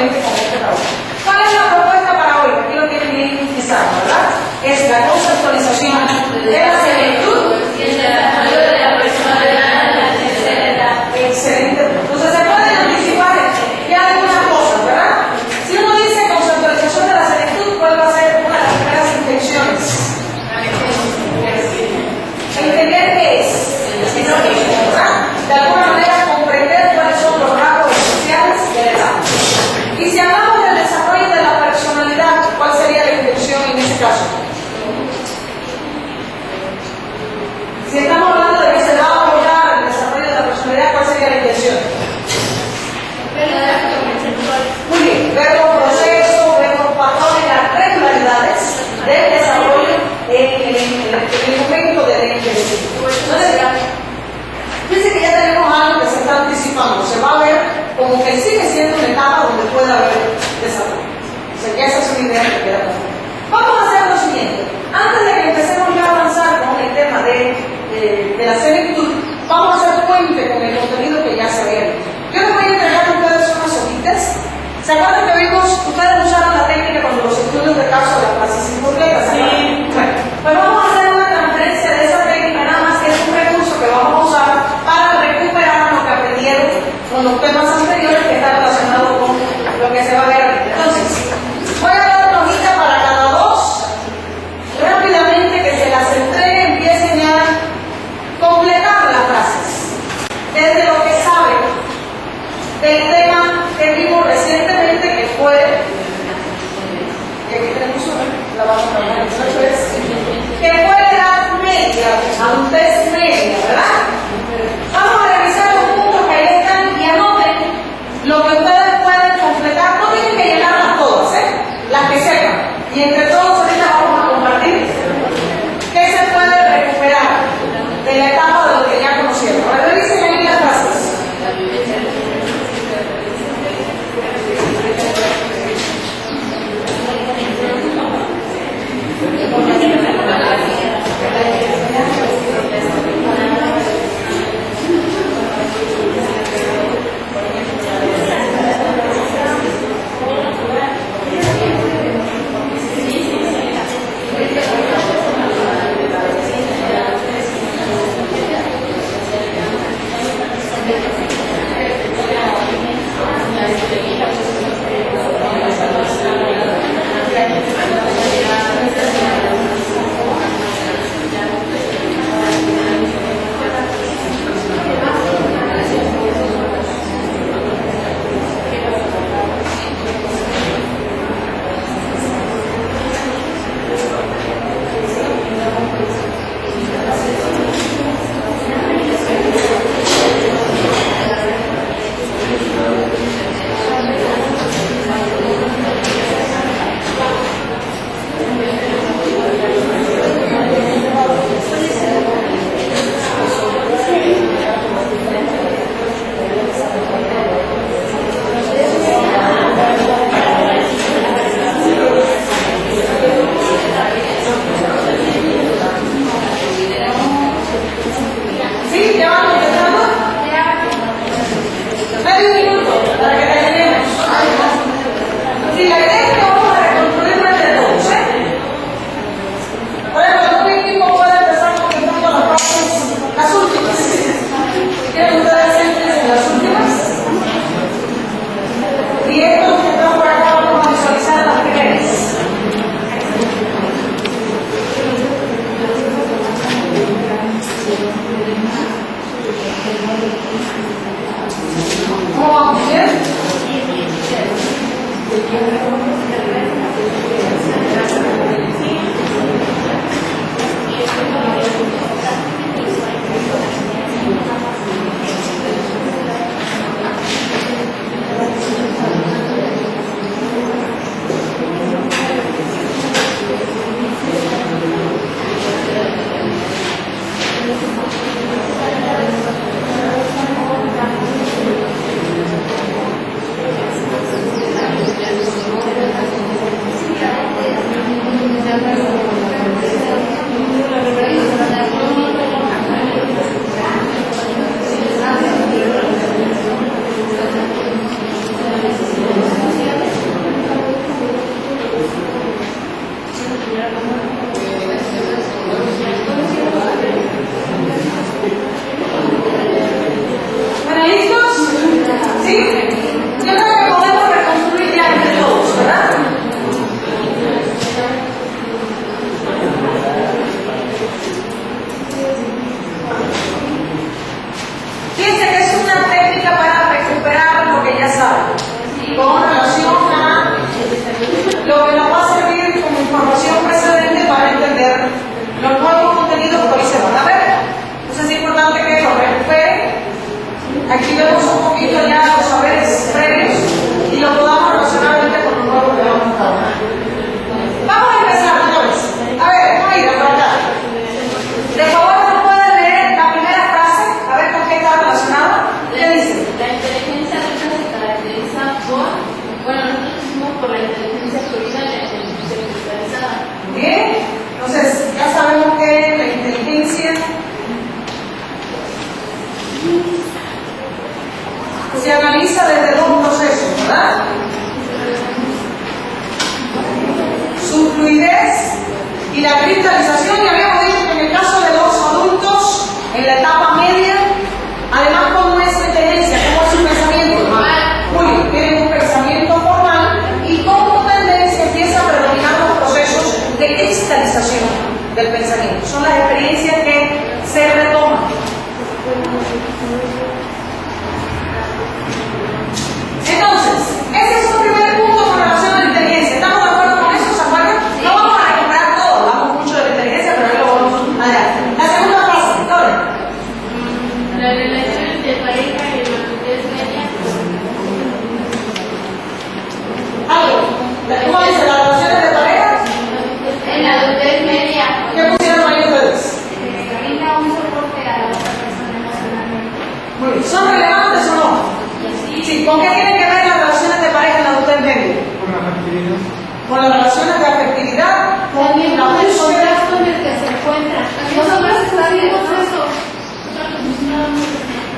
obviamente con este trabajo. ¿Cuál es la propuesta para hoy? Aquí lo tienen bien fijado, ¿verdad? Es la conceptualización de la senectud y el desarrollo de la personalidad de la tercera edad. Excelente. Entonces se pueden anticipar ya algunas cosas, ¿verdad? Si uno dice conceptualización de la senectud, ¿cuál va a ser una de las primeras intenciones? Entender qué es, ¿verdad? De alguna manera comprender cuáles son los rasgos esenciales de la edad. Y si hablamos del desarrollo de la personalidad, ¿cuál sería la intención en este caso? Si estamos hablando de que se va a abordar el desarrollo de la personalidad, ¿cuál sería la intención? Muy bien, ver los procesos, ver los patrones, las regularidades del desarrollo en el momento del envejecimiento. Entonces, fíjense que ya tenemos algo que se está anticipando, se va a ver como que sigue siendo una etapa donde puede haber desarrollo. O sea, que esa es una idea que queda clara. Vamos a hacer lo siguiente. Antes de que empecemos ya a avanzar con el tema de la senectud, vamos a hacer puente con el contenido que ya se había visto. Yo les voy a entregar a ustedes unas hojitas. ¿Se acuerdan que vimos, ustedes usaron la técnica cuando los estudios de caso de la clase incompletas? Sí. Bueno, pues vamos a hacer una transferencia de esa técnica, nada más que es un recurso que vamos a usar para recuperar lo que aprendieron con los temas anteriores que están relacionados con lo que se va a ver aquí. Entonces, voy a dar una hojita para cada dos, rápidamente que se las entregue, empiecen ya a completar las frases, desde lo que saben del tema que vimos recientemente, que fue, que aquí tenemos una, la vamos a trabajar, que fue la edad media, adultez media, ¿verdad? Vamos a revisar los puntos que ahí están y anoten lo que ustedes pueden completar. No tienen que llenarlas todas, las que sepan. Y entre todos ahorita vamos a compartir qué se puede recuperar de la etapa de lo que ya conocieron. Ahora revisen ahí las frases. ¿Cómo vamos? se analiza desde dos procesos, ¿verdad? Su fluidez y la cristalización, y habíamos dicho que en el caso de los adultos, en la etapa media, además, ¿cómo es su tendencia? ¿Cómo es su pensamiento? Julio, tienen un pensamiento formal y como tendencia empieza a predominar los procesos de cristalización del pensamiento. Son las experiencias que se retoman. Entonces, ese es un primer punto con relación a la inteligencia. ¿Estamos de acuerdo con eso, San Juan? No vamos a recuperar todo, hablamos mucho de la inteligencia, pero ahí lo vamos a ver. La segunda frase, Victoria. Las relaciones de pareja y la adultez media. Algo. ¿Cómo dice? ¿Las relaciones de pareja? En la adultez media. ¿Qué pusieron ahí ustedes? Brinda un soporte a la otra persona emocionalmente. Muy bien. ¿Son relevantes o no? Sí. ¿Con qué tienen que ver las relaciones de pareja en la adultez media? Con la afectividad. Con las relaciones de afectividad, También la con el búsqueda. contexto en el que se encuentra. Nosotros sabemos eso.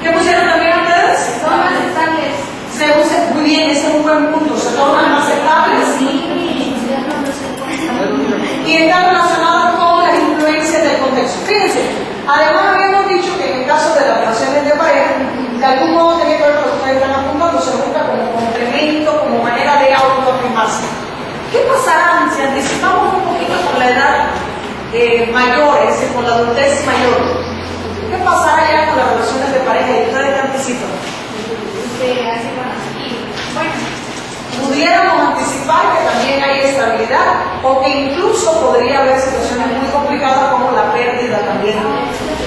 ¿Qué pusieron también ustedes? Son más estables. Se usa muy bien, ese es un buen punto. Se tornan más estables y están relacionados con las influencias del contexto. Fíjense, además habíamos dicho que en el caso de las relaciones de pareja, de algún modo tenía que ver con lo que ustedes están apuntando, se busca como complemento, como manera de autoafirmarse. ¿Qué pasará si anticipamos un poquito con la edad mayor, es decir, con la adultez mayor? ¿Qué pasará ya con las relaciones de pareja y ustedes qué anticipan? Pudiéramos anticipar que también hay estabilidad o que incluso podría haber situaciones muy complicadas como la pérdida también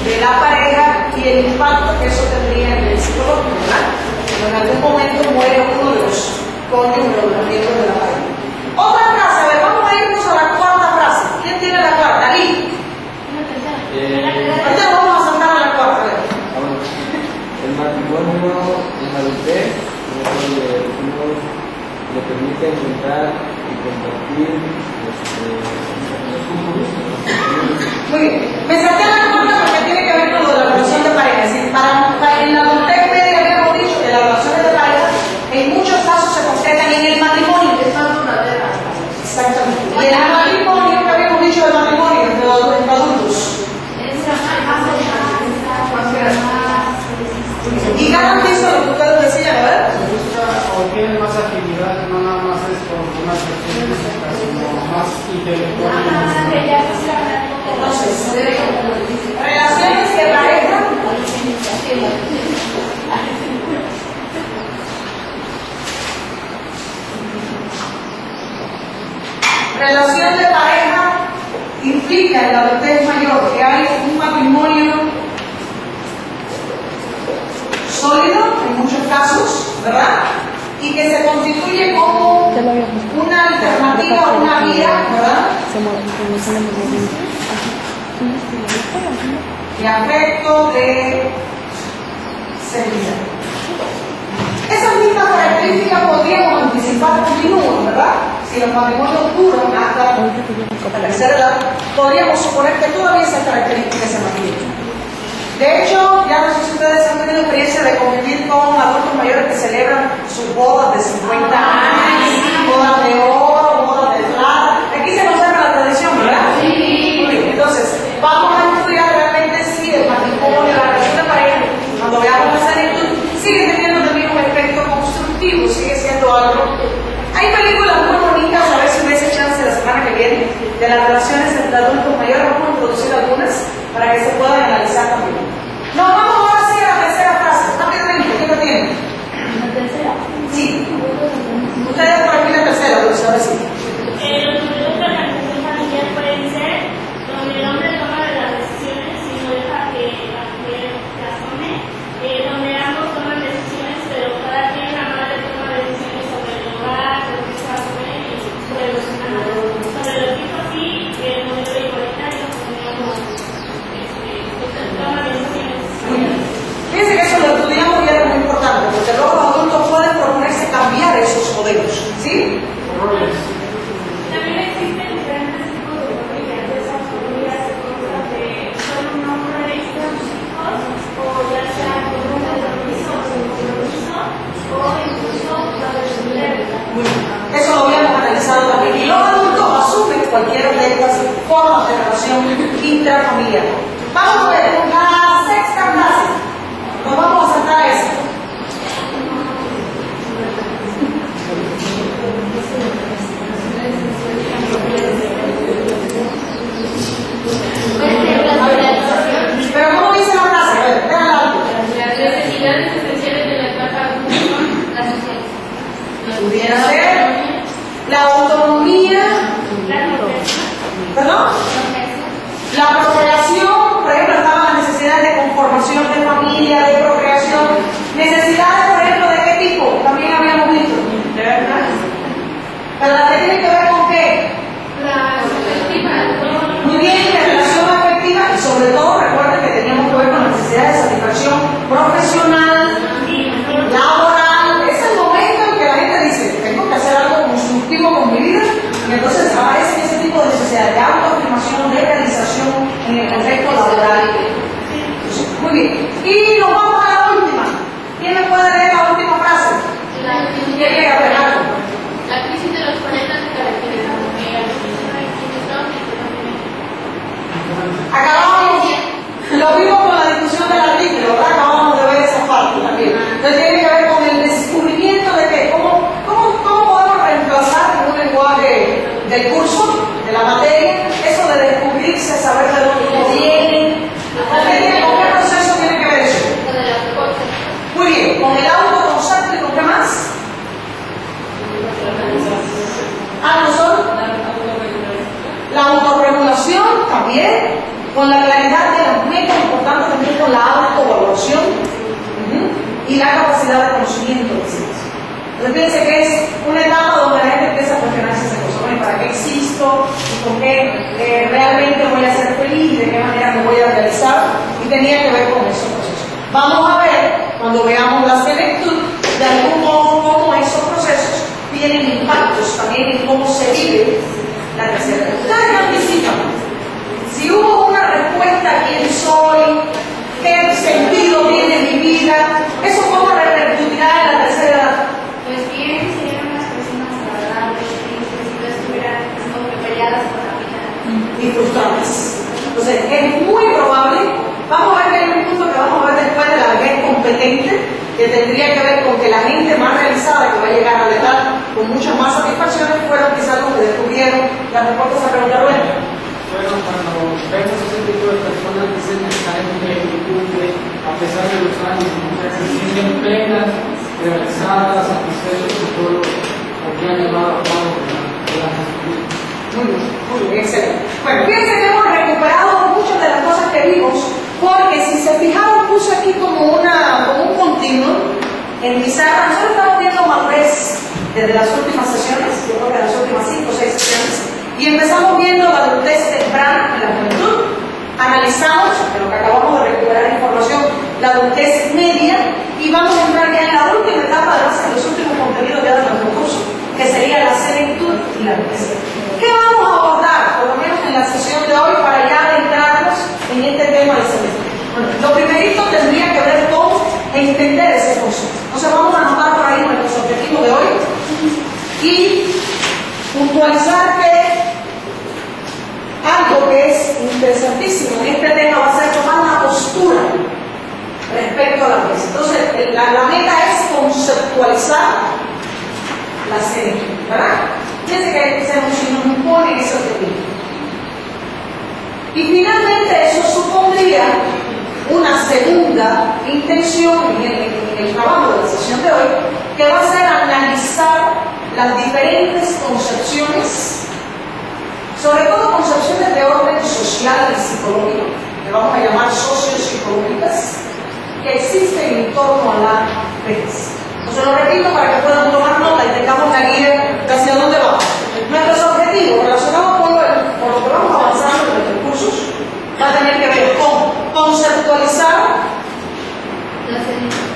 de la pareja y el impacto que eso tendría en el psicológico, ¿verdad? En algún momento muere uno de los cónyuges o los miembros de la pareja. Otra frase, a ver, vamos a irnos a la cuarta frase. ¿Quién tiene la cuarta? Ali. Ahorita nos vamos a saltar a la cuarta, a ver. El matrimonio en la adultez le permite encontrar y compartir Muy bien. Me salté a la cuarta porque tiene que ver con lo de la relación de pareja. Es decir, en la adultez media habíamos dicho que las relaciones de pareja en muchos casos se concretan en el matrimonio. Exactamente. Y en el matrimonio, que habíamos dicho del matrimonio entre adultos. Y garantizo lo que ustedes decían, a ver. O tienen más afinidad, no nada más es por una cuestión física, sino más intelectual y emocional. Entonces, relaciones de pareja. Relación de pareja implica en la adultez mayor que hay un matrimonio sólido en muchos casos, ¿verdad? Y que se constituye como una alternativa, una vía, ¿verdad? De afecto, de seguridad. Esas mismas características podríamos anticipar continuos, ¿verdad? Si los matrimonios duran hasta la tercera edad, podríamos suponer que todavía esas características se mantienen. De hecho, ya no sé si ustedes han tenido experiencia de convivir con adultos mayores que celebran sus bodas de 50 años, bodas de oro, bodas de plata. Aquí se conserva la tradición, ¿verdad? Sí. Muy bien. Entonces, vamos a estudiar realmente si el matrimonio, la relación de pareja, cuando veamos la senectud, sigue teniendo también un efecto constructivo, sigue siendo algo. Hay películas muy bonitas, a ver si hubiese chance la semana que viene, de las relaciones entre adultos mayores. Vamos a introducir algunas para que se puedan analizar también. Nos vamos ahora sí a la tercera frase. Rápidamente, ¿quién lo tiene? La tercera. Sí. Ustedes por aquí la tercera, Dulce, ahora sí. Los modelos de organización familiar pueden ser donde el hombre toma las decisiones y no deja que la mujer las tome, donde ambos toman decisiones, pero cada quien, la madre toma decisiones sobre el hogar, sobre qué se va a comer y sobre los hijos. Sobre los hijos y el modelo igualitario, donde toma decisiones. Fíjense que eso lo estudiamos y era muy importante, porque luego los adultos pueden proponerse cambiar esos modelos, ¿sí? Roles. intrafamiliar. Vamos a ver la sexta clase. Nos vamos a saltar a esta. Pero ¿cómo dice la frase? A ver, déjala alto. Las necesidades esenciales de la etapa 1, las sociales. Pudiera ser la autonomía, ¿perdón? La procreación, por ejemplo, estaban las necesidades de conformación de familia, de procreación. Necesidades, por ejemplo, ¿de qué tipo? También habíamos visto. ¿De verdad? ¿Pero la que tiene que ver con qué? La afectiva. Muy bien, la relación afectiva y sobre todo recuerden que teníamos que ver con la necesidad de satisfacción profesional, laboral. Es el momento en que la gente dice, tengo que hacer algo constructivo con mi vida, y entonces aparecen ese tipo de necesidades de autoafirmación, de realización en el contexto laboral. Entonces, muy bien. Y nos vamos a la última. ¿Quién me puede leer la última frase? ¿Quién llega a ver algo? La crisis de los 40 se caracteriza por Acabamos, lo vimos con la discusión del artículo, ¿verdad? Acabamos de ver esa parte también. Entonces tiene que ver con el descubrimiento de que cómo podemos reemplazar en un lenguaje del curso, de la materia, eso de descubrirse, saber de dónde viene. ¿Con qué proceso tiene que ver eso? Muy bien, con el autoconcepto y con qué más. ¿No son? La autorregulación también, con la claridad de las metas, importante también con la autoevaluación y la capacidad de conocimiento de sí mismo. Entonces fíjense que es una etapa donde la gente empieza a cuestionarse esa cosa. Bueno, ¿para qué existo? ¿Y con qué realmente voy a ser feliz? ¿De qué manera me voy a realizar? Y tenía que ver con esos procesos. Vamos a ver, cuando veamos la senectud, de algún modo cómo esos procesos tienen impactos también en cómo se vive la tercera edad. Ustedes me anticipan. Si hubo una respuesta a quién soy, qué sentido tiene mi vida, ¿eso cómo repercutirá en la tercera edad? Pues bien, serían unas personas agradables, felices, y no estuvieran como peleadas por la vida. Y frustrantes. Entonces, es muy probable, vamos a ver que hay un punto que vamos a ver después de la vejez competente, que tendría que ver con que la gente más realizada que va a llegar a la edad con muchas más satisfacciones fueron quizás los que descubrieron las respuestas a preguntar, bueno. Bueno, cuando vemos ese tipo de personas que se están en plenitud, a pesar de los años, se sienten plenas, realizadas, satisfechas de todo lo que han llevado a cabo de la justicia. Muy bien, excelente. Bueno, fíjense que hemos recuperado muchas de las cosas que vimos, porque si se fijaron puse aquí como un continuo en pizarra. Nosotros estamos viendo madurez desde las últimas sesiones, yo creo que las últimas 5 o 6 sesiones, y empezamos viendo la adultez temprana en la juventud, analizamos, de lo que acabamos de recuperar información, la adultez media, y vamos a entrar ya en la última etapa de base de los últimos contenidos ya de nuestro curso, que sería la senectud y la vejez. ¿Qué vamos a abordar, por lo menos en la sesión de hoy, para ya adentrarnos en este tema de senectud? Bueno, lo primerito tendría que ver con entender ese concepto. Entonces vamos a anotar por ahí nuestros objetivos de hoy y puntualizar que algo que es interesantísimo en este tema va a ser tomar una postura respecto a la vejez. Entonces la meta es conceptualizar la senectud, ¿verdad? Fíjense que se nos impone ese objetivo. Y finalmente eso supondría una segunda intención en el trabajo de la sesión de hoy, que va a ser analizar las diferentes concepciones, sobre todo concepciones de orden social y psicológico, que vamos a llamar sociopsicológicas, que existen en torno a la vejez. Entonces lo repito para que puedan tomar nota y tengamos la guía de hacia dónde vamos. Nuestros objetivos relacionados con lo que vamos avanzando en nuestros cursos va a tener que ver con conceptualizar La senectud.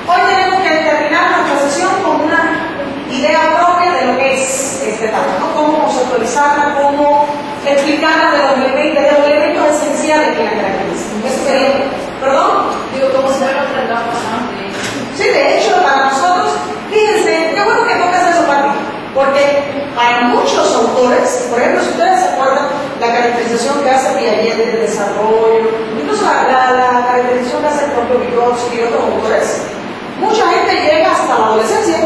Hoy tenemos que terminar nuestra sesión con una idea propia de lo que es este tema, ¿no? Cómo conceptualizarla, cómo explicarla de los elementos esenciales que la caracterizan. Eso sería, ¿perdón? Digo, como si fuera otra etapa, ¿no? Sí, de hecho, para nosotros, fíjense, qué bueno que tocas eso, Pati, porque para muchos autores, por ejemplo, si ustedes se acuerdan, la caracterización que hace Piaget del desarrollo, incluso la caracterización que hace el propio Vygotsky y otros autores, mucha gente llega hasta la adolescencia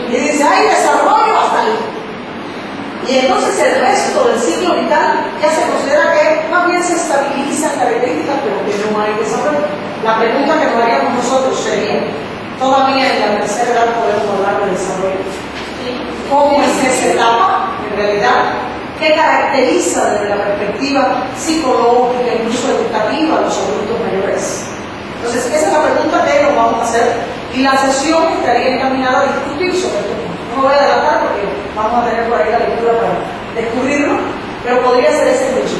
y dice, hay desarrollo hasta ahí. Y entonces el resto del ciclo vital ya se considera que más bien se estabilizan características, pero que no hay desarrollo. La pregunta que nos haríamos nosotros sería, todavía en la tercera edad podemos hablar de desarrollo. ¿Cómo es esa etapa, en realidad? ¿Qué caracteriza desde la perspectiva psicológica, incluso educativa, a los adultos mayores? Entonces, esa es la pregunta que nos vamos a hacer y la sesión estaría encaminada a discutir sobre esto. No me voy a adelantar porque vamos a tener por ahí la lectura para descubrirlo, pero podría ser ese hecho.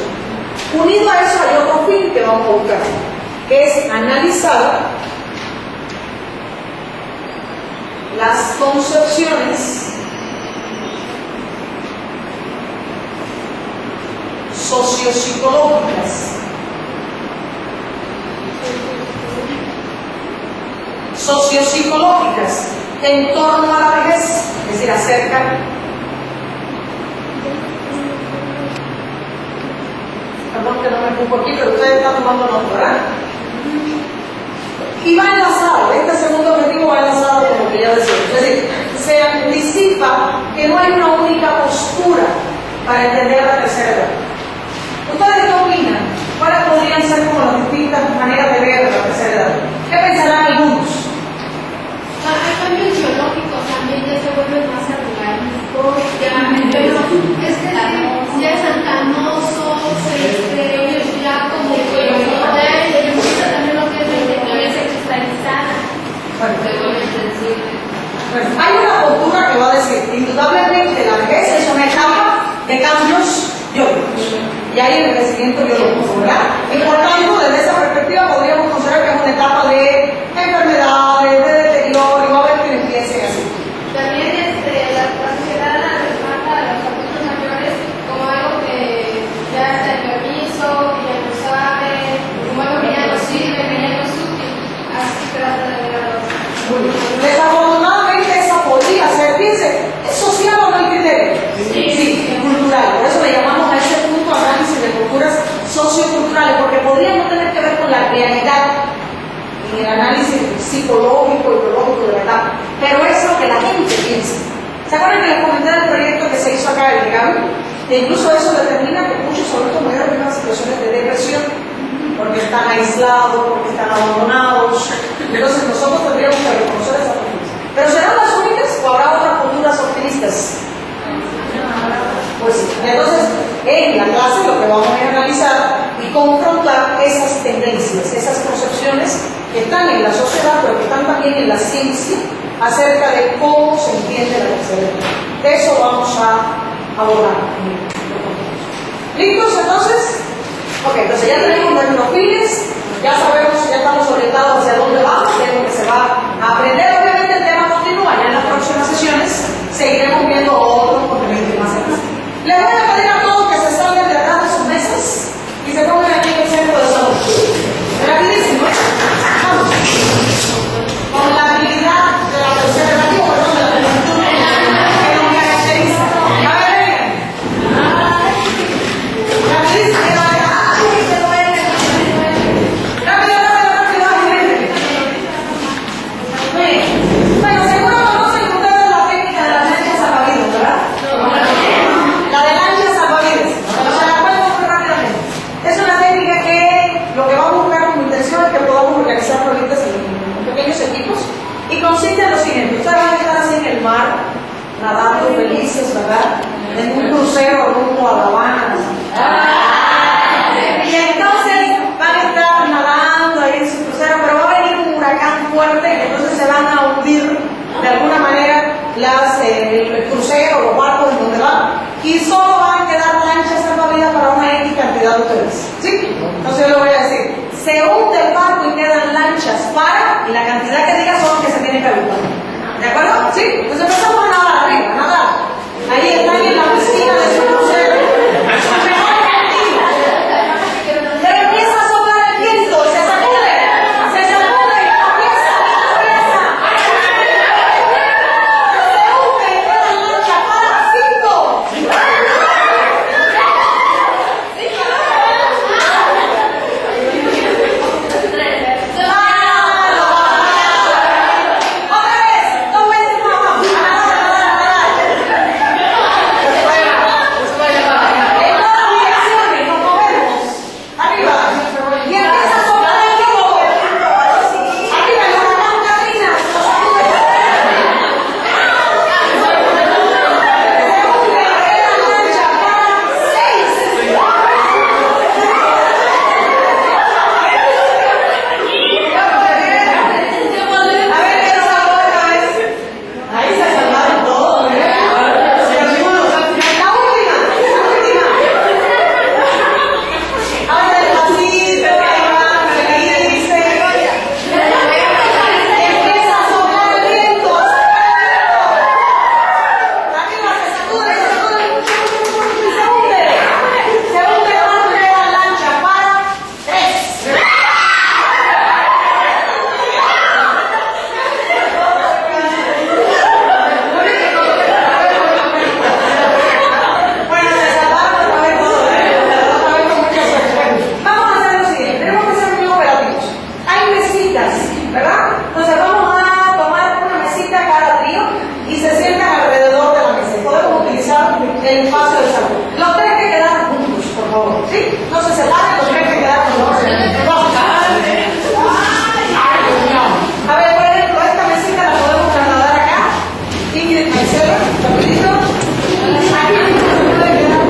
Unido a eso hay otro fin que vamos a buscar, que es analizar las concepciones sociopsicológicas en torno a la vejez, es decir, acerca perdón que no me pongo aquí, pero ustedes están tomando nota, ¿verdad? Y va enlazado, este segundo objetivo va enlazado con lo que ya decía, es decir, se anticipa que no hay una única postura para entender la tercera edad. ¿Ustedes qué opinan? ¿Cuáles podrían ser como las distintas maneras de ver la tercera edad? ¿Qué pensarán algunos? Hay cambios biológicos también, ya se vuelven más arrugadizos, ya es canoso, ya como que ya empieza también lo que es la inteligencia cristalizada. Hay una postura que va a decir, indudablemente la vejez es una etapa de cambios biológicos. Y hay envejecimiento biológico, ¿verdad? Y por tanto, desde esa perspectiva podríamos considerar que es una etapa de enfermedades, de deterioro, y va a haber que empiecen así. También la sociedad trata a los adultos mayores como algo que ya está en permiso, que ya no sabe, como algo que ya no sirve, que ya no es útil. Así trata de ver a los adultos. Desafortunadamente esa podría ser, fíjense, ¿es social o no el criterio? Sí, es cultural. Por eso le llamamos a ese punto análisis de culturas socioculturales, porque podría no tener que ver con la realidad en el análisis psicológico y biológico de la etapa, pero es lo que la gente piensa. ¿Se acuerdan que les comenté del proyecto que se hizo acá en Gaby? Que incluso eso determina que muchos adultos mayores viven situaciones de depresión, porque están aislados, porque están abandonados. Entonces nosotros tendríamos que reconocer esa postura. ¿Pero serán las únicas o habrá otras posturas optimistas? Pues sí. Entonces, en la clase lo que vamos a analizar y confrontar esas tendencias, esas concepciones que están en la sociedad, pero que están también en la ciencia, acerca de cómo se entiende la tercera edad. De eso vamos a abordar. ¿Listos entonces? Ok, entonces ya tenemos nuestros fines, ya sabemos, ya estamos orientados hacia dónde vamos, qué es lo que se va a aprender. Obviamente el tema continúa, ya en las próximas sesiones seguiremos viendo otros contenidos más adelante. Les voy a pedir a todos que se salgan de atrás de sus mesas y se pongan aquí en el centro de salud. Rapidísimo, vamos. Con la habilidad de la tercera edad, perdón, de la juventud que nos caracteriza. A ver, vengan. Rapidísimo. Bueno, seguro conocen ustedes la técnica de las lanchas salvavidas, ¿verdad? La de lanchas salvavidas. Se la cuento muy rápidamente. Es una técnica que lo que vamos a buscar como intención es que podamos organizar proyectos en pequeños equipos y consiste en lo siguiente. Ustedes van a estar así en el mar, nadando felices, ¿verdad? En un crucero rumbo a La Habana. Y entonces van a estar nadando ahí en su crucero, pero va a venir un huracán fuerte y entonces se van a hundir de alguna manera el crucero, los barcos en donde van, y solo van a quedar lanchas salvavidas para una X cantidad de ustedes. ¿Sí? Entonces yo le voy a decir, se hunde el barco y quedan lanchas para, y la cantidad que diga son las que se tienen que agrupar. ¿De acuerdo? ¿Sí? Entonces empezamos a nadar arriba, a nadar. Ahí están en la piscina de su crucero. Pero empieza a soplar el viento, se sacude. el espacio del salón. Los tres que quedaron juntos, por favor. ¿Sí? No se separen, los tres que quedaron juntos. A ver, por ejemplo, esta mesita la podemos trasladar acá. Ingrid Maicelo, rapidito. Aquí se puede quedar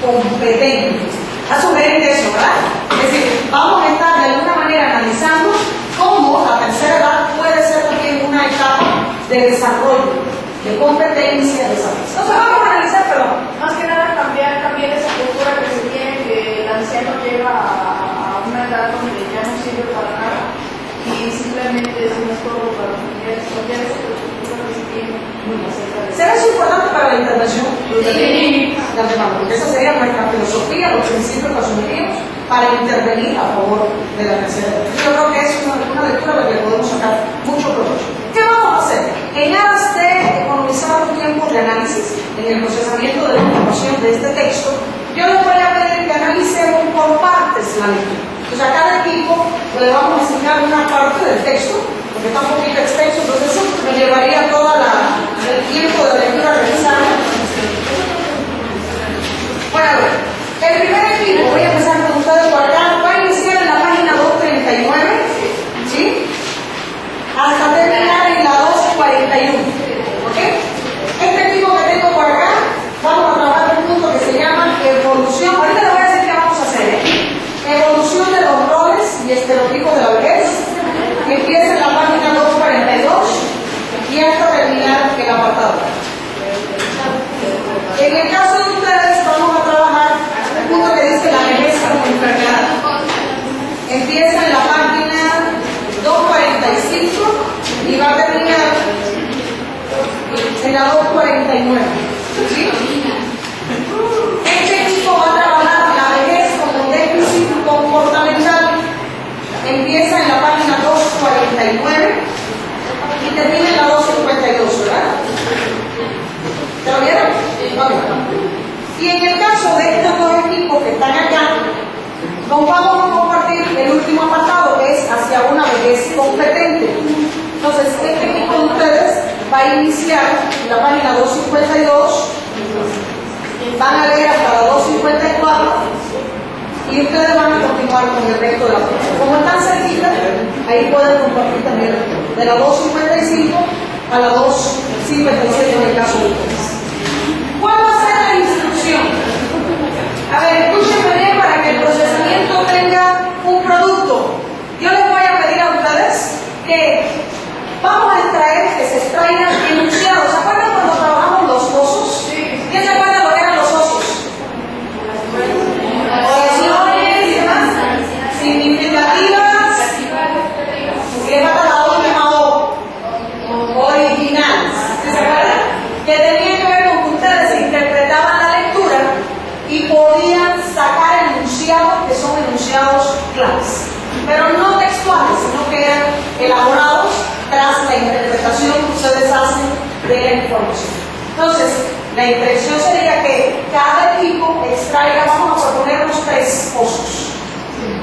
competente. Está sugerente eso, ¿verdad? Es decir, vamos a estar de alguna manera analizando cómo la tercera edad puede ser también una etapa de desarrollo, de competencia, de desarrollo. Entonces vamos a analizar, perdón. Más que nada cambiar también esa cultura que se tiene que el anciano llega a una edad donde ya no sirve para nada y simplemente es un estorbo para las mujeres. Cambiar esa cultura que se tiene acerca de eso. ¿Será eso importante para la intervención? Sí. Porque esa sería nuestra filosofía, los principios que asumimos para intervenir a favor de la tercera edad. Yo creo que es una lectura de la que podemos sacar mucho provecho. ¿Qué vamos a hacer? En aras de economizar un tiempo de análisis en el procesamiento de la información de este texto, yo les voy a pedir que analicemos por partes la lectura. Entonces a cada equipo le vamos a asignar una parte del texto, porque está un poquito extenso, entonces eso nos llevaría todo el tiempo de lectura realizada. Bueno, a ver, el primer equipo, voy a empezar con ustedes por acá, va a iniciar en la página 239, ¿sí? Hasta terminar en la 241, ¿ok? Este equipo que tengo por acá, vamos a trabajar un punto que se llama evolución. Ahorita les voy a decir qué vamos a hacer, ¿eh? Evolución de los roles y estereotipos de la vejez. Empieza en la página 242 y hasta terminar el apartado. En el caso de ustedes, vamos a trabajar un punto que dice la vejez como enfermedad. Empieza en la página 245 y va a terminar en la 249. ¿Sí? Este equipo va a trabajar la vejez como déficit comportamental. Empieza en la página 249 y termina en la 252, ¿verdad? ¿Ya lo vieron? Vamos. Y en el caso de estos dos equipos que están acá, nos vamos a compartir el último apartado, que es hacia una vejez competente. Entonces, este equipo de ustedes va a iniciar en la página 252, van a leer hasta la 254 y ustedes van a continuar con el resto de la foto. Como están cerquita, ahí pueden compartir también de la 255 a la 256 en el caso de ustedes. ¿Cuál va a ser la instrucción? A ver, escúchenme bien para que el procesamiento tenga un producto. Yo les voy a pedir a ustedes que vamos a extraer, que se extraigan enunciados. ¿Se acuerdan cuando trabajamos los osos? ¿Quién se acuerda lo que eran los osos? Oraciones y demás significativas. Y le falta la última O, originales. ¿Sí se acuerdan? Que tenía que ver con que ustedes interpretaban la lectura y podían sacar enunciados que son enunciados claves, pero no textuales, sino que eran elaborados tras la interpretación que ustedes hacen de la información. Entonces, la instrucción sería que cada equipo extraiga, vamos a proponernos 3 osos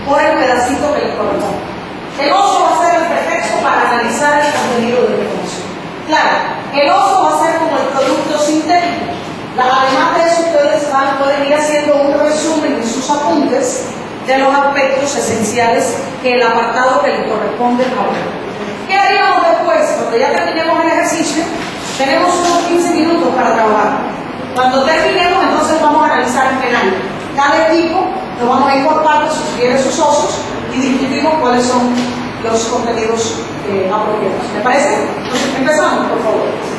por el pedacito que les corresponde. El oso va a ser el pretexto para analizar el contenido de la información. Claro, el oso va a ser como el producto sintético. Además de eso, ustedes pueden ir haciendo un resumen en sus apuntes de los aspectos esenciales que el apartado que les corresponde ahora. ¿Qué haríamos después? Cuando ya terminemos el ejercicio, tenemos unos 15 minutos para trabajar. Cuando terminemos, entonces vamos a analizar en penal. Cada equipo lo vamos a ir por partes, sugiere sus osos y discutimos cuáles son los contenidos apropiados. ¿Me parece? Entonces, empezamos, por favor.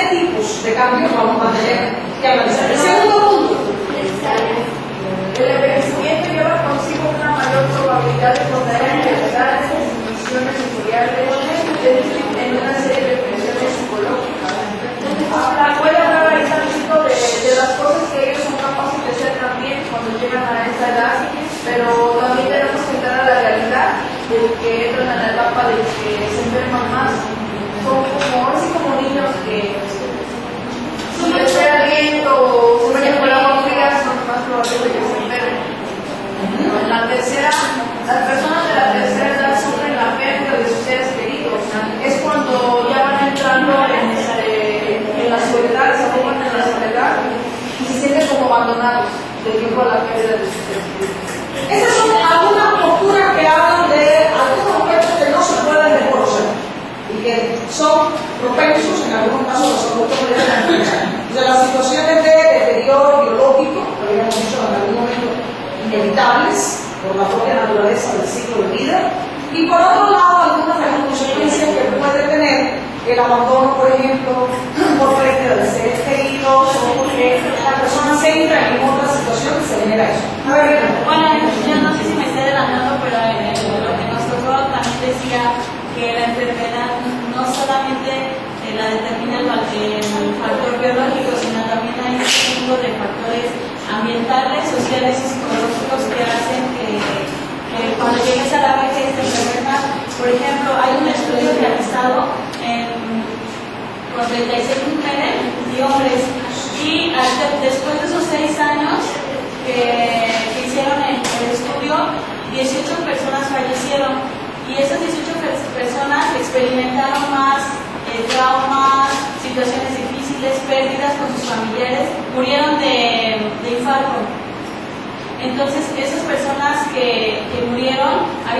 tipos de cambios vamos a tener que analizar. El segundo punto. El envejecimiento lleva consigo una mayor probabilidad de contraer enfermedades, disminuciones sensoriales, en una serie de presiones psicológicas. Voy a hablar ahorita un poquito de las cosas que ellos son capaces de hacer también cuando llegan a esta edad, pero también tenemos que entrar a la realidad de que entran a la etapa de que se enferman más. Son como niños que si les da aliento o se bañan con agua fría, son más probables de que se enfermen. En la tercera, las personas de la tercera edad sufren la pérdida de sus seres queridos. Es cuando ya van entrando en la soledad, se ahogan en la soledad y se sienten como abandonados debido a la pérdida de sus seres queridos. Esas son algunas posturas que hablan de algunos aspectos que no se pueden desconocer y que son propensos, en algunos casos, a los adultos de las situaciones de deterioro biológico, que habíamos dicho en algún momento, inevitables por la propia naturaleza del ciclo de vida, y por otro lado, algunas de las consecuencias que puede tener el abandono, por ejemplo, por pérdida de seres queridos o porque la persona se entra en otra situación y se genera eso. A ver, bueno, yo no sé si me estoy adelantando, pero lo que nos tocó también decía que la enfermedad no solamente la determina el factor biológico, sino también hay un tipo de factores ambientales, sociales y psicológicos que hacen que cuando llegues a la vejez te enfermas. Por ejemplo, hay un estudio realizado con 36 mujeres y hombres, y después de esos 6 años que hicieron el estudio, 18 personas fallecieron, y esas 18 personas experimentaron más traumas, situaciones difíciles, pérdidas con sus familiares, murieron de infarto. Entonces, esas personas que murieron,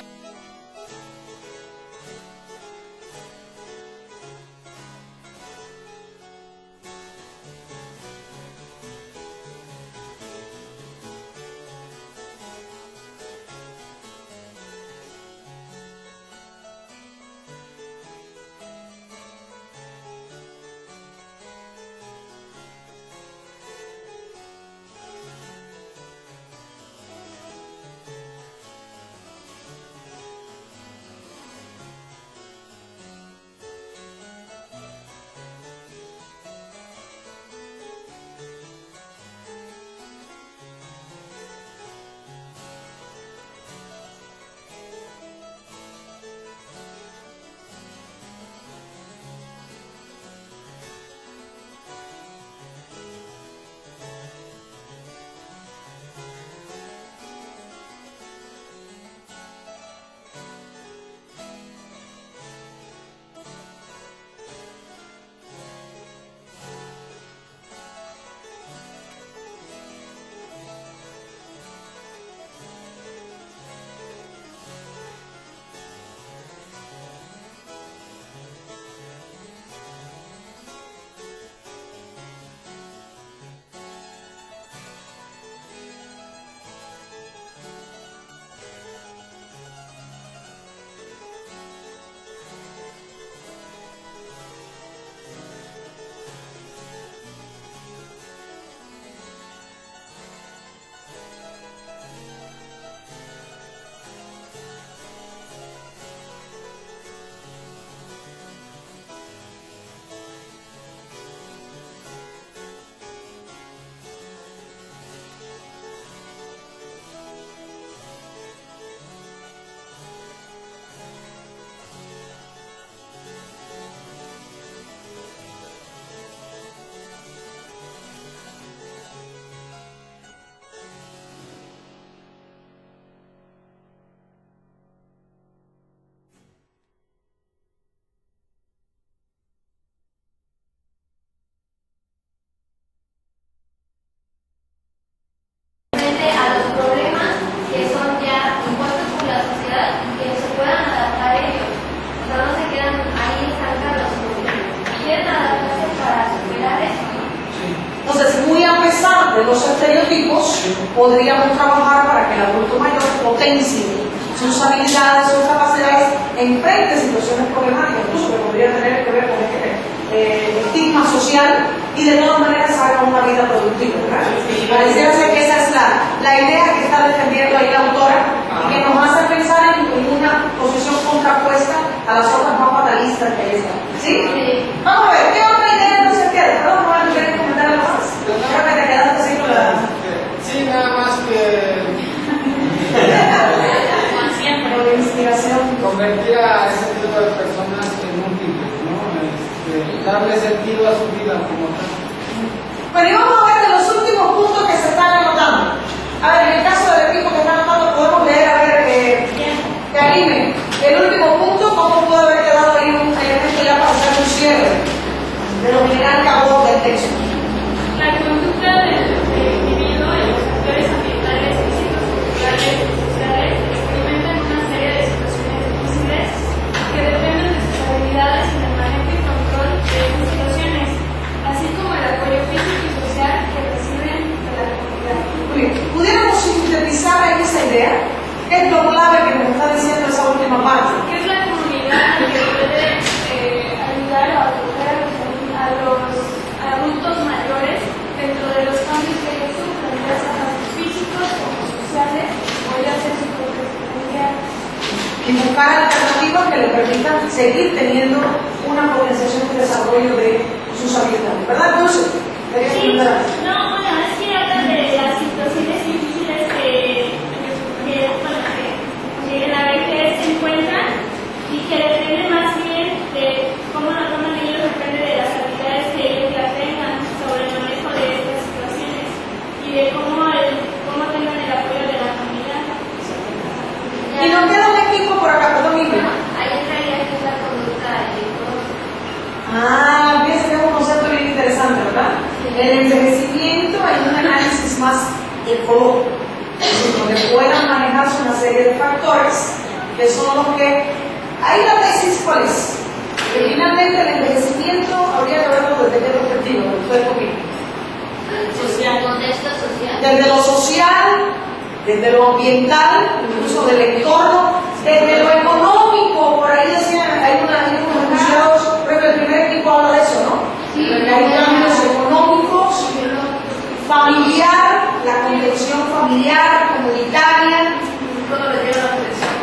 de los estereotipos, podríamos trabajar para que el adulto mayor potencie sus habilidades, sus capacidades, enfrente situaciones problemáticas, incluso que podría tener que ver con este estigma social y de todas maneras haga una vida productiva, ¿verdad? Pareciera ser que esa es la idea que está defendiendo ahí la autora y que nos hace pensar en una posición contrapuesta a las otras más fatalistas que hay están. ¿Sí? Vamos a ver, ¿qué otra idea no se queda? Perdón, no van a querer comentar algo más. Creo que te quedaste así con la... Sí, nada más que Con la inspiración. convertir a ese tipo de personas en útiles, ¿no? Darle sentido a su vida como tal. Bueno, y vamos a ver de los últimos puntos que se están anotando. A ver, en el caso del equipo que está anotando, podemos leer, a ver, Karime, el último punto, ¿cómo puede haber quedado ahí un elemento ya para hacer un cierre de lo general que habló del texto? La conducta del individuo y los factores ambientales, físicos, culturales y sociales experimentan una serie de situaciones difíciles que dependen de sus habilidades y del manejo y control de esas situaciones, así como el apoyo físico y social que reciben de la comunidad. Muy bien, ¿pudiéramos sintetizar ahí esa idea? ¿Qué es lo clave que nos está diciendo esa última parte? Que es la comunidad que puede ayudar o acoger a los adultos mayores dentro de los cambios que ellos sufren, ya sean tanto físicos como sociales, o ya sea su propia familiar. Y buscar alternativas que le permitan seguir teniendo una potenciación y desarrollo de sus habilidades. ¿Verdad, Dulce? Sí, no, bueno, es que habla de las situaciones difíciles que en la vejez se encuentran y que depende más bien de cómo la toman ellos, depende de las habilidades que ellos ya tengan sobre el manejo de estas situaciones y de cómo tengan el apoyo de la familia. Y nos queda un equipo por acá, perdón, Miguel. Ahí entraría que es la conducta ecológica. Ah, fíjense que es un concepto bien interesante, ¿verdad? El envejecimiento hay un análisis más ecológico, donde puedan manejarse una serie de factores que son los que... Ahí la tesis, ¿cuál es? Que finalmente el envejecimiento habría que verlo desde qué perspectiva, ustedes opinan. Social. Contexto social. Desde lo social, desde lo ambiental, incluso del entorno, desde lo económico, por ahí decían, hay unos enunciados, por ejemplo, el primer equipo habla de eso, ¿no? Sí. De que hay cambios económicos, familiar, la contención familiar, comunitaria. Todo lo lleva a la presión.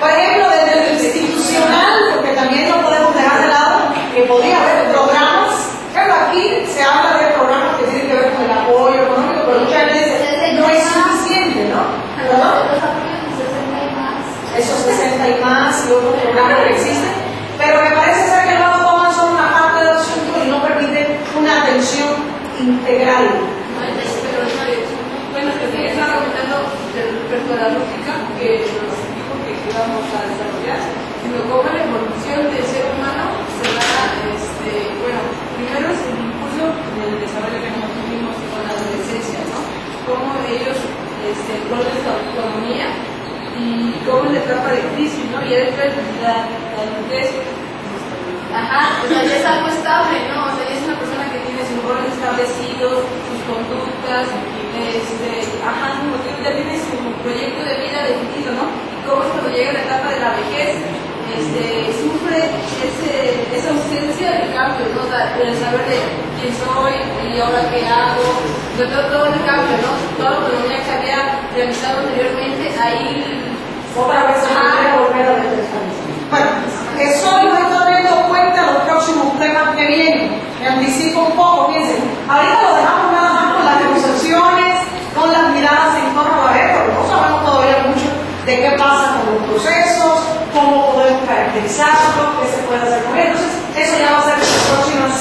Por ejemplo, desde lo institucional, porque también no podemos dejar de lado que podría haber programas. Claro, aquí se habla de programas que tienen que ver con el apoyo económico, pero muchas veces no es suficiente, ¿no? ¿Perdón? Los apoyos de 60 y más. Esos 60 y más y otros programas que existen, pero me parece ser que luego toman solo una parte del asunto y no permiten una atención integral. Bueno, que se está comentando respecto a la lógica que nos dijo que íbamos a desarrollar, sino cómo la evolución del ser humano se da, bueno, primero es el impulso del desarrollo que nosotros tuvimos con la adolescencia, ¿no? Cómo ellos, el rol de su autonomía y cómo en la etapa de crisis, ¿no? Y después la adultez. Ajá, o sea, ya es algo estable, ¿no? O sea, ya es una persona que tiene sus roles establecidos, sus conductas, ajá, como que ya tiene su proyecto de vida definido, ¿no? Y cómo es cuando llega la etapa de la vejez, sufre esa ausencia de cambio, ¿no? O sea, el saber de quién soy y ahora qué hago, todo el cambio, ¿no? Todo lo que había realizado anteriormente, ahí... Otra vez se puede volver a desestabilizar. Bueno, eso nos está dando cuenta de los próximos temas que vienen. Me anticipo un poco, fíjense. Ahorita lo dejamos nada más con las negociaciones, con las miradas en torno a la red, porque no sabemos todavía mucho de qué pasa con los procesos, cómo podemos caracterizarlos, qué se puede hacer con ellos. Entonces, eso ya va a ser en las próximas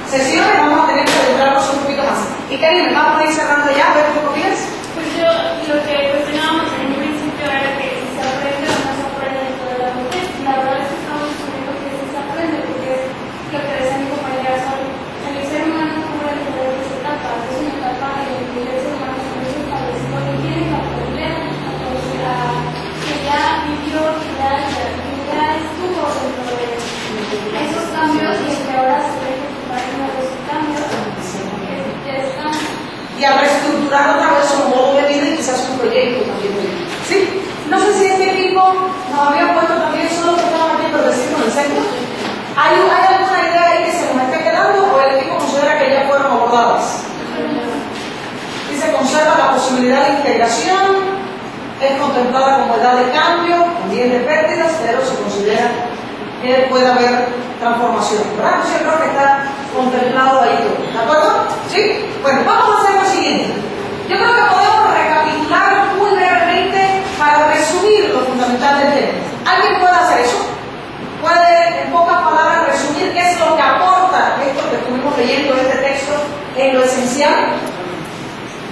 sesiones, vamos a tener que adentrarnos un poquito más. Y Karine, vamos a ir cerrando ya, a ver qué opinas. Pues yo, lo que cuestionábamos en un principio era que si se aprende o no se aprende dentro de la mujer. La verdad es que estamos asumiendo que sí se aprende, porque es lo que decía mi compañera Sol. El ser humano cubre diferentes etapas. Es una etapa en que el ser humano se ve establecido que tiene que aprender a que ya vivió, que ya estuvo dentro de esos cambios y que ahora se ve que hay nuevos cambios que están. Y a reestructurar otra vez su modo de vida y quizás un proyecto también. ¿Sí? No sé si este equipo nos había puesto también, solo que estaba aquí, pero decirlo en el centro. ¿Hay alguna idea ahí que se nos esté quedando? capacidad de cambio, también de pérdidas, pero se considera que puede haber transformación, ¿verdad? Yo creo que está contemplado ahí todo, ¿de acuerdo? ¿Sí? Bueno, vamos a hacer lo siguiente. Yo creo que podemos recapitular muy brevemente para resumir lo fundamental del tema. ¿Alguien puede hacer eso? ¿Puede, en pocas palabras, resumir qué es lo que aporta esto que estuvimos leyendo, este texto, en lo esencial?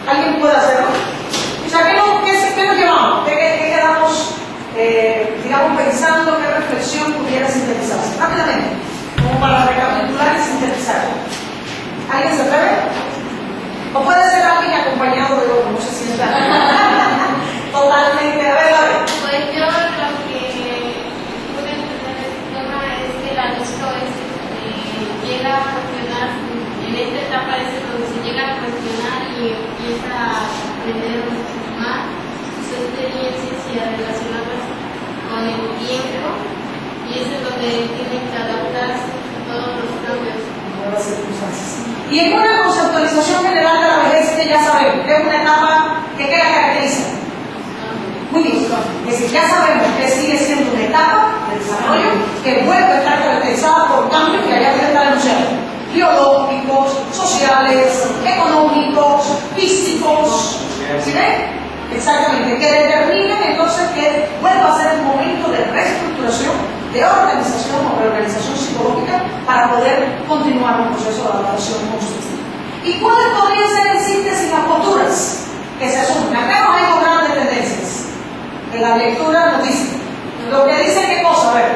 ¿Alguien puede hacerlo? O sea, ¿qué nos llevamos? ¿Qué quedamos, digamos, pensando? ¿Qué reflexión pudiera sintetizarse? Rápidamente, como para recapitular y sintetizar. ¿Alguien se atreve? O puede ser alguien acompañado de otro, no se sienta totalmente. A ver. Pues yo lo que pude entender de este tema es que el adulto llega a cuestionar, en esta etapa es donde se llega a cuestionar y empieza a aprender más sus experiencias y a relacionarlas con el tiempo, y es donde tienen que adaptarse a todos los cambios. Nuevas circunstancias. Y en una conceptualización general de la vejez, que ya sabemos que es una etapa que la caracteriza. Muy bien, es decir, ya sabemos que sigue siendo una etapa de desarrollo que vuelve a estar caracterizada por cambios que allá debe estar anunciados: biológicos, sociales, económicos, físicos. ¿Sí ven? Exactamente, que determinan entonces que vuelva a ser un momento de reestructuración, de organización o reorganización psicológica para poder continuar un proceso de adaptación constructiva. ¿Y cuáles podrían ser en síntesis las posturas que se asumen? Acá hay dos grandes tendencias. En la lectura nos dice. Lo que dice, ¿qué cosa? A ver,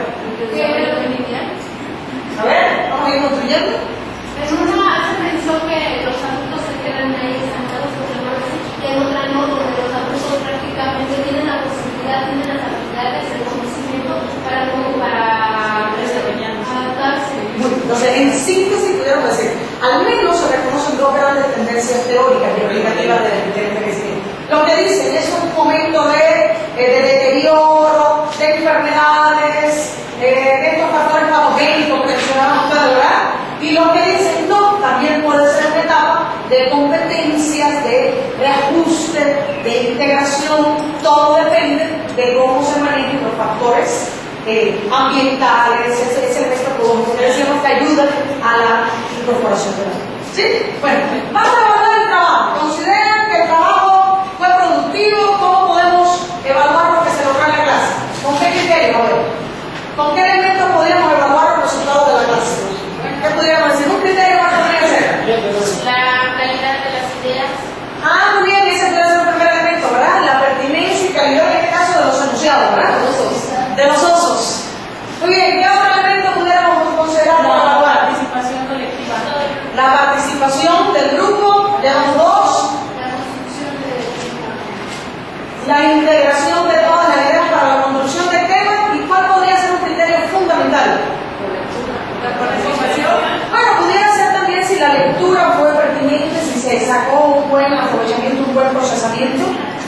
vamos a ir construyendo. En una se pensó que los adultos se quedan ahí estancados, por llamarlo así, y en otra no, donde los adultos prácticamente tienen la posibilidad, tienen las habilidades, el conocimiento para adaptarse. Entonces, en síntesis, pudiéramos decir, al menos se reconocen dos grandes tendencias teóricas y aplicativas del envejecimiento. Lo que dicen es un momento de deterioro, de enfermedades, de estos factores patogénicos que mencionaban ustedes, ¿verdad? Y lo que dicen, no, también puede ser una etapa de competencias, de reajuste, de integración. Todo depende de cómo se manejen los factores ambientales, ese resto que decíamos que ayuda a la incorporación de la vida. ¿Sí? Bueno, vamos a evaluar el trabajo. ¿Consideran que el trabajo fue productivo? ¿Cómo podemos evaluar lo que se logró en la clase? ¿Con qué criterio? A ver, ¿con qué elementos podríamos evaluar los resultados de la clase? ¿Qué pudiéramos decir? ¿Un criterio cuál podría ser? La calidad de las ideas. Muy bien, ese puede ser el primer elemento, ¿verdad? La pertinencia y calidad en este caso de los enunciados, ¿verdad? De los osos. Muy bien, ¿qué otro elemento pudiéramos considerar para evaluar? La participación colectiva. La participación del grupo de los dos, La construcción de la integración de todas las ideas para la construcción del tema. ¿Y cuál podría ser un criterio fundamental? La participación. Bueno, pudiera ser también si la lectura fue pertinente, si se sacó un buen aprovechamiento, un buen procesamiento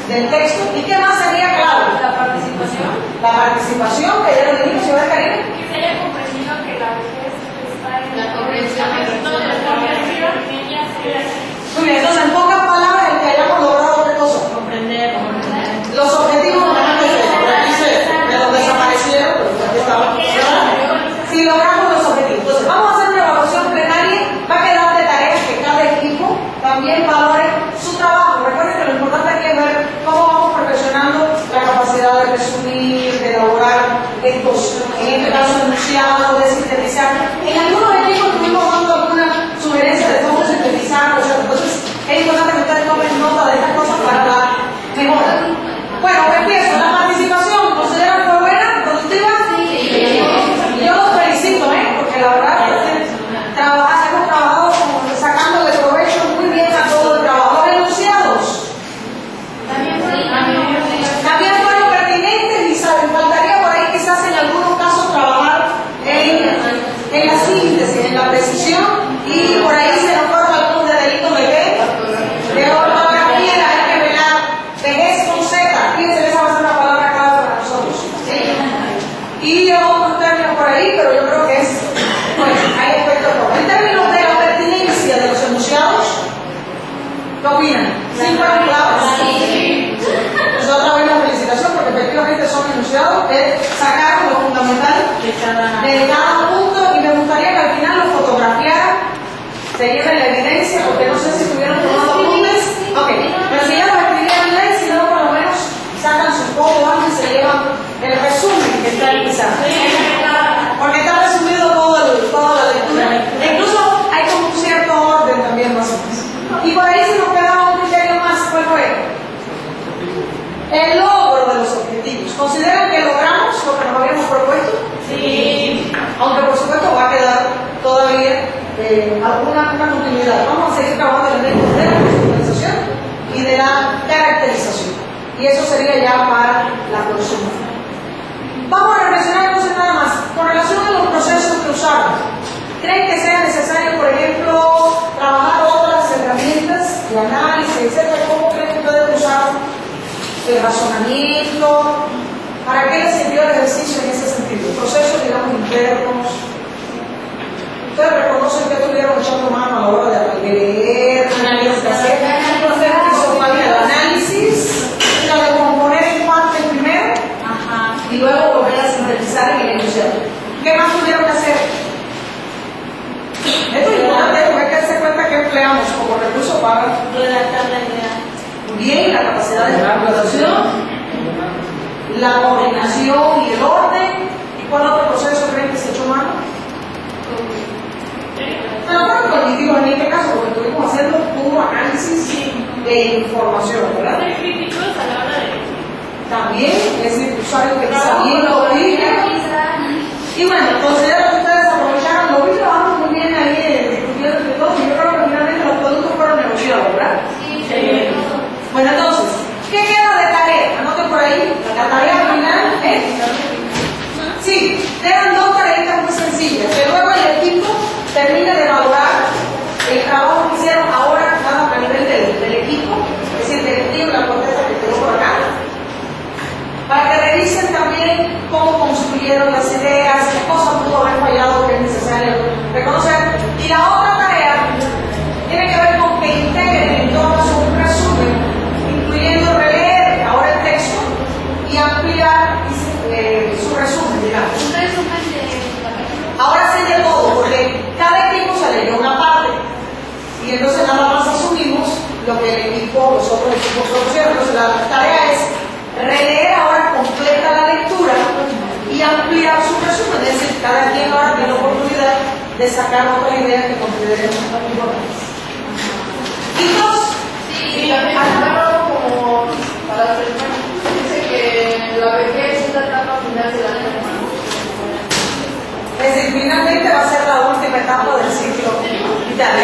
del texto. ¿Y qué más sería clave? La participación. La participación, que ya lo dijimos, señora Karina. Que se haya comprendido que la vejez está en La comprensión. Muy bien, entonces en pocas palabras, el que hayamos logrado qué cosa. Comprender. Los objetivos de los desaparecieron, pero aquí estaban. Si logramos los objetivos. Entonces, vamos a hacer una evaluación plenaria. Va a quedar de tareas que cada equipo también valore su trabajo. Recuerden que lo importante aquí es ver cómo vamos perfeccionando la capacidad de resumir, de elaborar estos, en este caso, enunciados, de sintetizar. En algunos equipos estuvimos dando alguna sugerencia de cómo sintetizar, o sea, entonces es importante que ustedes tomen nota de estas cosas para la mejora. Bueno, empiezo. La participación, ¿consideran que fue buena, productiva? Sí. Yo los felicito, porque la verdad hemos trabajado como sacándole provecho muy bien a todo el trabajo. Los enunciados también fueron pertinentes y faltaría por ahí quizás en algunos casos trabajar en la síntesis, en la precisión, y por ahí se nos fueron algunos de delitos de qué? De ortografía, hay que velar. Vejez con Z, fíjense que esa va a ser una palabra clave para nosotros. ¿Sí? Y otros términos por ahí, pero yo creo que es, bueno, hay aspectos por. En términos de la pertinencia de los enunciados, ¿qué opinan? ¿Sí fueron claves? Sí. Pues otra vez la felicitación, porque efectivamente lleven la evidencia, porque no sé si estuvieron tomando apuntes. Ok, pero si ya lo escribieron en ley, si no, por lo menos sacan su foto antes y se llevan el resumen que está ahí quizás. Porque está resumido toda la lectura. E incluso hay como un cierto orden también más o menos. Y por ahí se nos quedaba un criterio más, ¿cuál fue? El logro de los objetivos. ¿Consideran que logramos lo que nos habíamos propuesto? Sí. Aunque por supuesto va a quedar todavía alguna continuidad. Vamos a seguir trabajando en el método de la personalización y de la caracterización. Y eso sería ya para la próxima. Vamos a reflexionar entonces nada más con relación a los procesos que usamos. ¿Creen que sea necesario, por ejemplo, trabajar otras herramientas de análisis, etcétera? ¿Cómo creen que pueden usar el razonamiento? ¿Para qué les sirvió el ejercicio en ese sentido? Procesos, digamos, internos. Ustedes reconocen que estuvieron echando mano a la hora de leer, hacer el análisis, la de componer en parte primero y luego volver a sintetizar en el enunciado. ¿Qué más tuvieron que hacer? Esto es importante porque hay que darse cuenta que empleamos como recurso para Redactar la idea. bien la capacidad de interpretación, la coordinación y el orden. ¿Y cuál otro proceso creen que se echó mano? No, pero cognitivo en este caso, porque estuvimos haciendo puro análisis de información, ¿verdad? Ser críticos a la hora de También es decir, usar el pensamiento crítico. Y bueno, considero que ustedes aprovecharon, lo vi trabajando muy bien ahí, discutiendo entre todos, y yo creo que finalmente los productos fueron negociados, ¿verdad? Sí. Bueno, entonces, ¿qué queda de tarea? Anoten por ahí, la tarea final es... Sí, quedan dos tareitas muy sencillas, que luego el equipo termine de valorar el trabajo que hicieron ahora a nivel del equipo, es decir, del equipo, la corteza que quedó por acá, para que revisen también cómo construyeron las ideas, qué cosas pudo haber fallado que es necesario reconocer. Y la otra tarea tiene que ver con que integren en torno un resumen, incluyendo releer ahora el texto y ampliar su resumen, digamos. Ahora sí de todo, porque cada equipo se leyó una parte y entonces nada más asumimos lo que el equipo, los otros equipos propusieron. Entonces la tarea es releer ahora completa la lectura y ampliar su resumen, es decir, cada quien ahora tiene la oportunidad de sacar otras ideas que consideremos importantes. ¿Y dos? Sí, también como para la ceremonia. Dice que la vejez es la etapa final de la vida. Es decir, finalmente va a ser la última etapa del ciclo vital.